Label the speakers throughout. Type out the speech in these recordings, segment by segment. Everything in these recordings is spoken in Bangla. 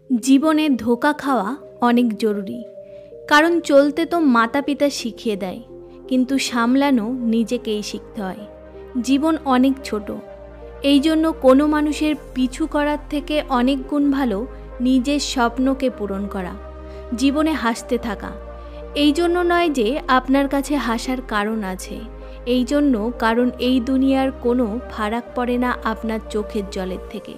Speaker 1: জীবনে ধোঁকা খাওয়া অনেক জরুরি, কারণ চলতে তো মাতা পিতা শিখিয়ে দেয়, কিন্তু সামলানো নিজেকেই শিখতে হয়। জীবন অনেক ছোট, এই জন্য কোনো মানুষের পিছু করার থেকে অনেক গুণ ভালো নিজের স্বপ্নকে পূরণ করা, জীবনে হাসতে থাকা। এই জন্য নয় যে আপনার কাছে হাসার কারণ আছে, এই জন্য কারণ এই দুনিয়ার কোনো ফারাক পড়ে না আপনার চোখের জলের থেকে।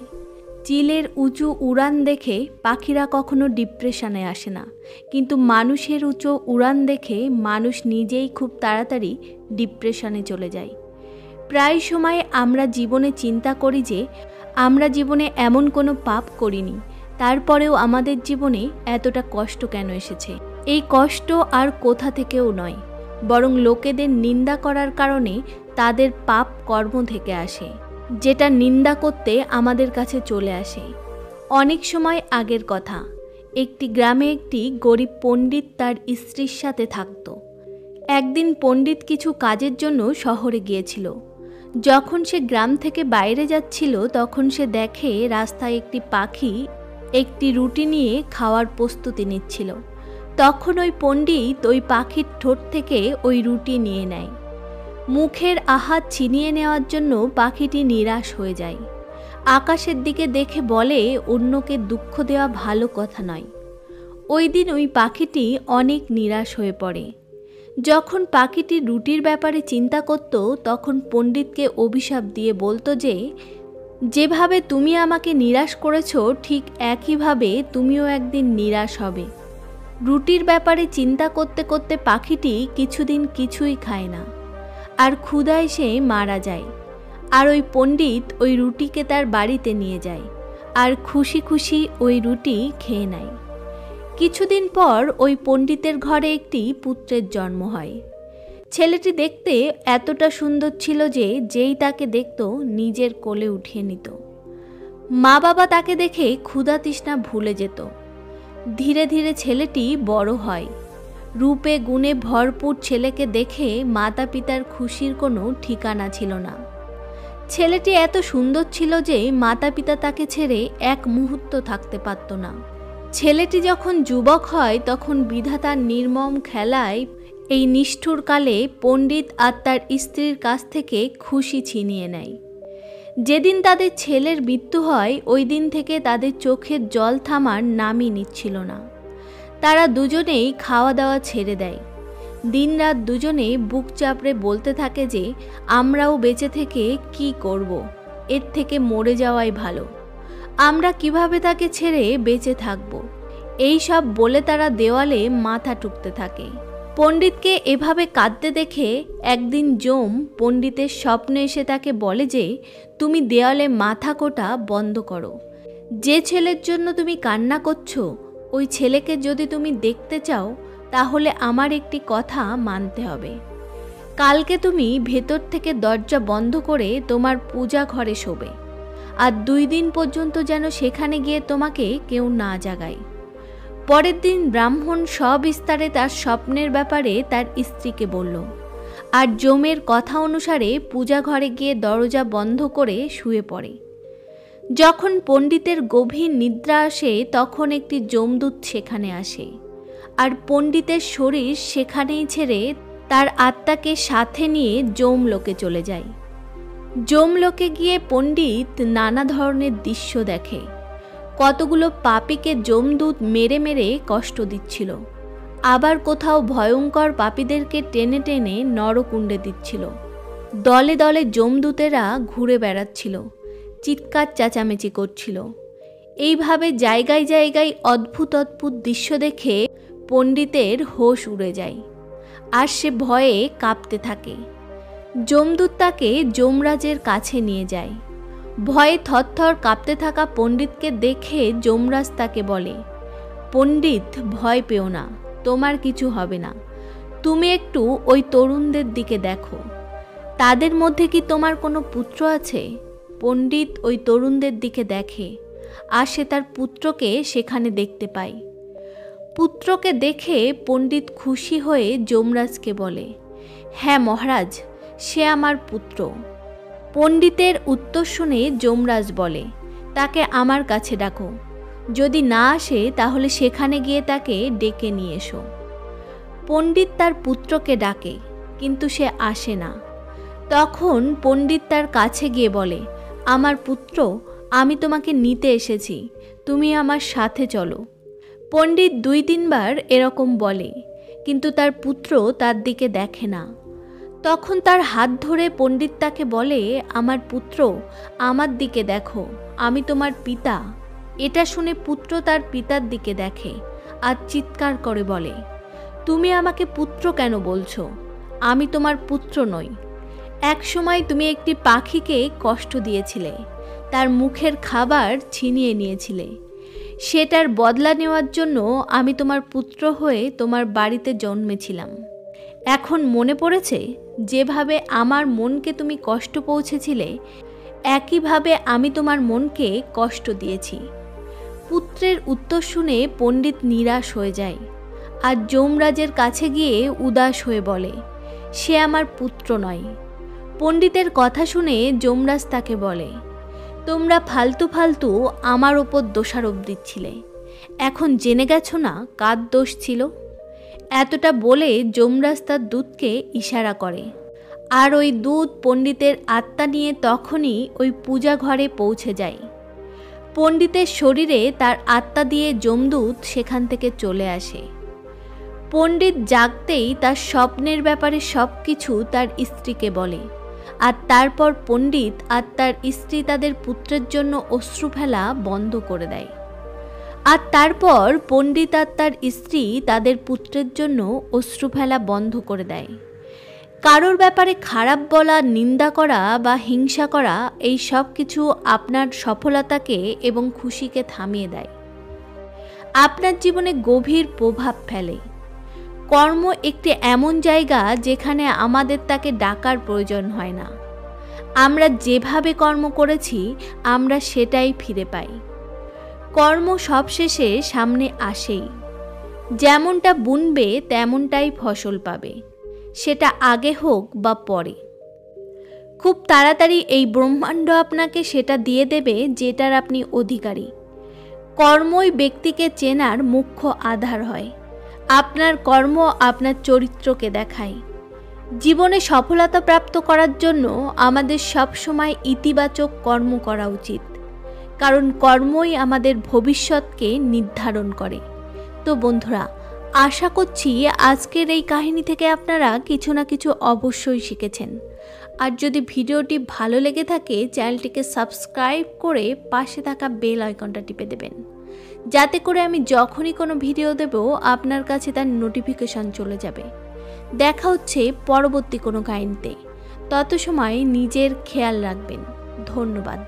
Speaker 1: চিলের উঁচু উড়ান দেখে পাখিরা কখনো ডিপ্রেশনে আসে না, কিন্তু মানুষের উঁচু উড়ান দেখে মানুষ নিজেই খুব তাড়াতাড়ি ডিপ্রেশনে চলে যায়। প্রায় সময় আমরা জীবনে চিন্তা করি যে আমরা জীবনে এমন কোনো পাপ করিনি, তারপরেও আমাদের জীবনে এতটা কষ্ট কেন এসেছে। এই কষ্ট আর কোথা থেকেও নয়, বরং লোকেদের নিন্দা করার কারণে তাদের পাপ কর্ম থেকে আসে, যেটা নিন্দা করতে আমাদের কাছে চলে আসে। অনেক সময় আগের কথা, একটি গ্রামে একটি গরিব পণ্ডিত তার স্ত্রীর সাথে থাকত। একদিন পণ্ডিত কিছু কাজের জন্য শহরে গিয়েছিল। যখন সে গ্রাম থেকে বাইরে যাচ্ছিল, তখন সে দেখে রাস্তায় একটি পাখি একটি রুটি নিয়ে খাওয়ার প্রস্তুতি নিচ্ছিল। তখন ওই পণ্ডিত ওই পাখির ঠোঁট থেকে ওই রুটি নিয়ে নেয়। মুখের আহার ছিনিয়ে নেওয়ার জন্য পাখিটি নিরাশ হয়ে যায়। আকাশের দিকে দেখে বলে, অন্যকে দুঃখ দেওয়া ভালো কথা নয়। ওই দিন ওই পাখিটি অনেক নিরাশ হয়ে পড়ে। যখন পাখিটি রুটির ব্যাপারে চিন্তা করত, তখন পণ্ডিতকে অভিশাপ দিয়ে বলতো যে, যেভাবে তুমি আমাকে নিরাশ করেছো, ঠিক একইভাবে তুমিও একদিন নিরাশ হবে। রুটির ব্যাপারে চিন্তা করতে করতে পাখিটি কিছুদিন কিছুই খায় না, আর ক্ষুধায় সে মারা যায়। আর ওই পণ্ডিত ওই রুটিকে তার বাড়িতে নিয়ে যায়, আর খুশি খুশি ওই রুটি খেয়ে নেয়। কিছুদিন পর ওই পণ্ডিতের ঘরে একটি পুত্রের জন্ম হয়। ছেলেটি দেখতে এতটা সুন্দর ছিল যে যেই তাকে দেখত নিজের কোলে উঠিয়ে নিত। মা বাবা তাকে দেখে ক্ষুধা তৃষ্ণা ভুলে যেত। ধীরে ধীরে ছেলেটি বড় হয়। রূপে গুণে ভরপুর ছেলেকে দেখে মাতা পিতার খুশির কোনো ঠিকানা ছিল না। ছেলেটি এত সুন্দর ছিল যে মাতা পিতা তাকে ছেড়ে এক মুহূর্ত থাকতে পারত না। ছেলেটি যখন যুবক হয়, তখন বিধাতার নির্মম খেলায় এই নিষ্ঠুর কালে পণ্ডিত আর তার স্ত্রীর কাছ থেকে খুশি ছিনিয়ে নেয়। যেদিন তাদের ছেলের মৃত্যু হয়, ওই দিন থেকে তাদের চোখের জল থামার নামই নিচ্ছিল না। তারা দুজনেই খাওয়া দাওয়া ছেড়ে দেয়। দিনরাত দুজনে বুক চাপড়ে বলতে থাকে যে আমরাও বেঁচে থেকে কি করব, এর থেকে মরে যাওয়াই ভালো। আমরা কিভাবে তাকে ছেড়ে বেঁচে থাকব, এই সব বলে তারা দেওয়ালে মাথা ঠুকতে থাকে। পণ্ডিতকে এভাবে কাঁদতে দেখে একদিন যম পণ্ডিতের স্বপ্নে এসে তাকে বলে যে, তুমি দেওয়ালে মাথা কোটা বন্ধ করো। যে ছেলের জন্য তুমি কান্না করছো, ওই ছেলেকে যদি তুমি দেখতে চাও, তাহলে আমার একটি কথা মানতে হবে। কালকে তুমি ভেতর থেকে দরজা বন্ধ করে তোমার পূজা ঘরে শোবে, আর 2 দিন পর্যন্ত যেন সেখানে গিয়ে তোমাকে কেউ না জাগায়। পরের দিন ব্রাহ্মণ সবিস্তারে তার স্বপ্নের ব্যাপারে তার স্ত্রীকে বলল, আর যমের কথা অনুসারে পূজা ঘরে গিয়ে দরজা বন্ধ করে শুয়ে পড়ে। যখন পণ্ডিতের গভীর নিদ্রা আসে, তখন একটি যমদূত সেখানে আসে, আর পণ্ডিতের শরীর সেখানেই ছেড়ে তার আত্মাকে সাথে নিয়ে যমলোকে চলে যায়। যমলোকে গিয়ে পণ্ডিত নানা ধরনের দৃশ্য দেখে। কতগুলো পাপীকে যমদূত মেরে মেরে কষ্ট দিচ্ছিল, আবার কোথাও ভয়ঙ্কর পাপীদেরকে টেনে টেনে নরকুণ্ডে দিচ্ছিল। দলে দলে যমদূতেরা ঘুরে বেড়াচ্ছিল, চিৎকার চেঁচামেচি করছিল। এইভাবে জায়গায় জায়গায় অদ্ভুত অদ্ভুত দৃশ্য দেখে পণ্ডিতের হোশ উড়ে যায়, আর সে ভয়ে কাঁপতে থাকে। যমদূত তাকে যমরাজের কাছে নিয়ে যায়। ভয়ে থরথর কাঁপতে থাকা পণ্ডিতকে দেখে যমরাজ তাকে বলে, পণ্ডিত, ভয় পেও না, তোমার কিছু হবে না। তুমি একটু ওই তরুণদের দিকে দেখো, তাদের মধ্যে কি তোমার কোনো পুত্র আছে? পণ্ডিত ওই তরুণদের দিকে দেখে, আর সে তার পুত্রকে সেখানে দেখতে পায়। পুত্রকে দেখে পণ্ডিত খুশি হয়ে যমরাজকে বলে, হ্যাঁ মহারাজ, সে আমার পুত্র। পণ্ডিতের উত্তর শুনে যমরাজ বলে, তাকে আমার কাছে ডাকো। যদি না আসে তাহলে সেখানে গিয়ে তাকে ডেকে নিয়ে এসো। পণ্ডিত তার পুত্রকে ডাকে, কিন্তু সে আসে না। তখন পণ্ডিত তার কাছে গিয়ে বলে, আমার পুত্র, আমি তোমাকে নিতে এসেছি, তুমি আমার সাথে চলো। পণ্ডিত 2-3 বার এরকম বলে, কিন্তু তার পুত্র তার দিকে দেখে না। তখন তার হাত ধরে পণ্ডিত তাকে বলে, আমার পুত্র, আমার দিকে দেখো, আমি তোমার পিতা। এটা শুনে পুত্র তার পিতার দিকে দেখে আর চিৎকার করে বলে, তুমি আমাকে পুত্র কেন বলছো? আমি তোমার পুত্র নই। এক সময় তুমি একটি পাখিকে কষ্ট দিয়েছিলে, তার মুখের খাবার ছিনিয়ে নিয়েছিলে। সেটার বদলা নেওয়ার জন্য আমি তোমার পুত্র হয়ে তোমার বাড়িতে জন্মেছিলাম। এখন মনে পড়েছে যেভাবে আমার মনকে তুমি কষ্ট পৌঁছেছিলে, একইভাবে আমি তোমার মনকে কষ্ট দিয়েছি। পুত্রের উত্তর শুনে পণ্ডিত নিরাশ হয়ে যায় আর যমরাজের কাছে গিয়ে উদাস হয়ে বলে, সে আমার পুত্র নয়। পণ্ডিতের কথা শুনে যমরাজ তাকে বলে, তোমরা ফালতু ফালতু আমার ওপর দোষারোপ দিচ্ছিলে, এখন জেনে গেছো না কার দোষ ছিল? এতটা বলে যমরাজ তার দূতকে ইশারা করে, আর ওই দূত পণ্ডিতের আত্মা নিয়ে তখনই ওই পূজা ঘরে পৌঁছে যায়। পণ্ডিতের শরীরে তার আত্মা দিয়ে যমদূত সেখান থেকে চলে আসে। পণ্ডিত জাগতেই তার স্বপ্নের ব্যাপারে সব কিছু তার স্ত্রীকে বলে, আর তারপর পণ্ডিত আর তার স্ত্রী তাদের পুত্রের জন্য অশ্রু ফেলা বন্ধ করে দেয়। আর তারপর পণ্ডিত আর তার স্ত্রী তাদের পুত্রের জন্য অশ্রু ফেলা বন্ধ করে দেয়। কারোর ব্যাপারে খারাপ বলা, নিন্দা করা বা হিংসা করা, এই সব কিছু আপনার সফলতাকে এবং খুশিকে থামিয়ে দেয়, আপনার জীবনে গভীর প্রভাব ফেলে। কর্ম একটি এমন জায়গা যেখানে আমাদের তাকে ডাকার প্রয়োজন হয় না। আমরা যেভাবে কর্ম করেছি আমরা সেটাই ফিরে পাই। কর্ম সবশেষে সামনে আসেই। যেমনটা বুনবে তেমনটাই ফসল পাবে, সেটা আগে হোক বা পরে। খুব তাড়াতাড়ি এই ব্রহ্মাণ্ড আপনাকে সেটা দিয়ে দেবে যেটার আপনি অধিকারী। কর্মই ব্যক্তিকে চেনার মুখ্য আধার হয়। আপনার কর্ম আপনার চরিত্রকে দেখায়। জীবনে সফলতা প্রাপ্ত করার জন্য আমাদের সবসময় ইতিবাচক কর্ম করা উচিত, কারণ কর্মই আমাদের ভবিষ্যৎকে নির্ধারণ করে। তো বন্ধুরা, আশা করছি আজকের এই কাহিনী থেকে আপনারা কিছু না কিছু অবশ্যই শিখেছেন। আর যদি ভিডিওটি ভালো লেগে থাকে, চ্যানেলটিকে সাবস্ক্রাইব করে পাশে থাকা বেল আইকনটা টিপে দেবেন, যাতে করে আমি যখনই কোনো ভিডিও দেব আপনার কাছে তার নোটিফিকেশন চলে যাবে। দেখা হচ্ছে পরবর্তী কোনো কাহিনীতে। তত সময় নিজের খেয়াল রাখবেন। ধন্যবাদ।